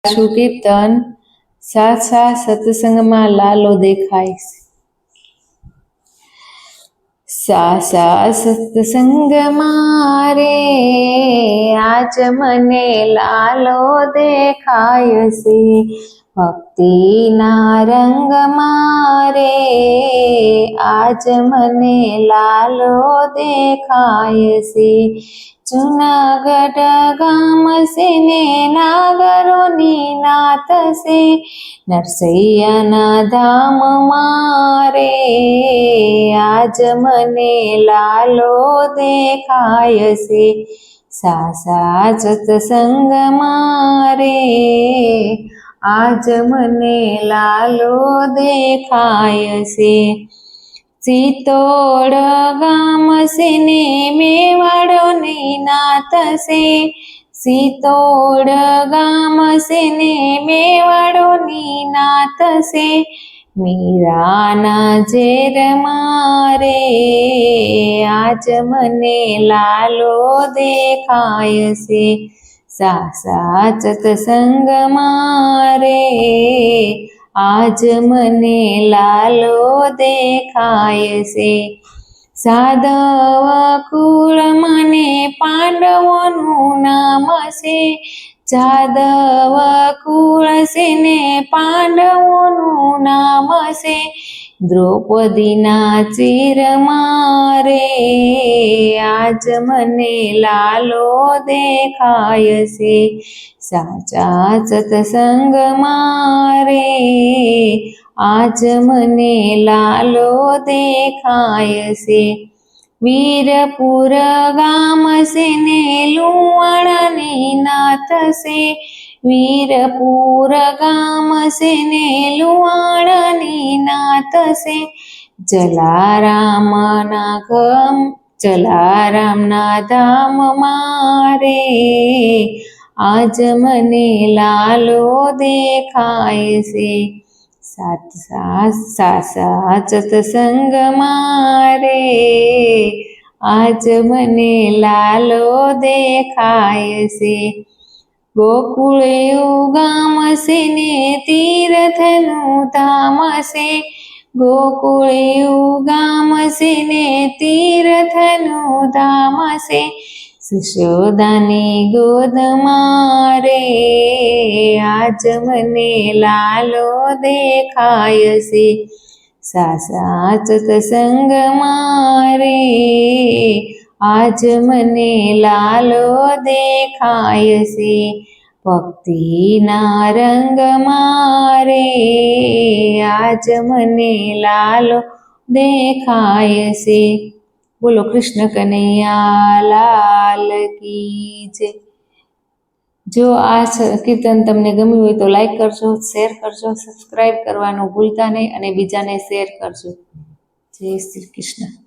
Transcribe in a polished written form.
શું કીર્તન સાસા સત્સંગમાં લાલો દેખાય છે। સાસા સત્સંગમાં રે આજ મને લાલો દેખાય છે। ભક્તિના રંગમાં રે આજ મને લાલો દેખાય છે। જુનાગઢ ગામ છે ને નાગરોની નાત છે। નરસૈયાના ધામમાં રે આજ મને લાલો દેખાય છે। સાસા સત્સંગમાં રે આજ મને લાલો દેખાય છે। સિત્તોડ ગામ છે ને મેવાડોની નાત છે। સિત્તોડ ગામ છે ને મેવાડોની નાત છે। મીરાના ઝેરમાં રે આજ મને લાલો દેખાય છે। સાસા સત્સંગમાં રે આજ મને લાલો દેખાય છે। સાધવ કુળ મને પાંડવોનું નામ છે। જાદવ કુળ છે ને પાંડવોનું નામ છે। દ્રૌપદીના ચીરમાં રે આજ મને લાલો દેખાય છે। સાચા સત્સંગમાં રે આજ મને લાલો દેખાય છે। વીરપુર ગામ છે ને લુહાણાની નાત છે। વીરપુર ગામ છે ને લુહાણાની નાત છે। જલારામના ધામમાં રે આજ મને લાલો દેખાય છે। સાસા સત્સંગમાં રે આજ મને લાલો દેખાય છે। ગોકુળિયું ગામ છે ને તીર્થનું ધામ છે। ગોકુળિયું ગામ છે ને તીર્થનું ધામ છે। સુશોદાની ગોદમાં રે આજ મને લાલો દેખાય છે। સાસા સત્સંગમાં રે આજ મને લાલો દેખાય છે। ભક્તિના રંગમાં રે આજ મને લાલો દેખાય છે। બોલો કૃષ્ણ કનૈયા લાલ કી જય। જો આ કીર્તન તમને ગમ્યું હોય તો લાઈક કરજો, શેર કરજો, સબસ્ક્રાઈબ કરવાનું ભૂલતા નહીં અને બીજાને શેર કરજો। જય શ્રી કૃષ્ણ।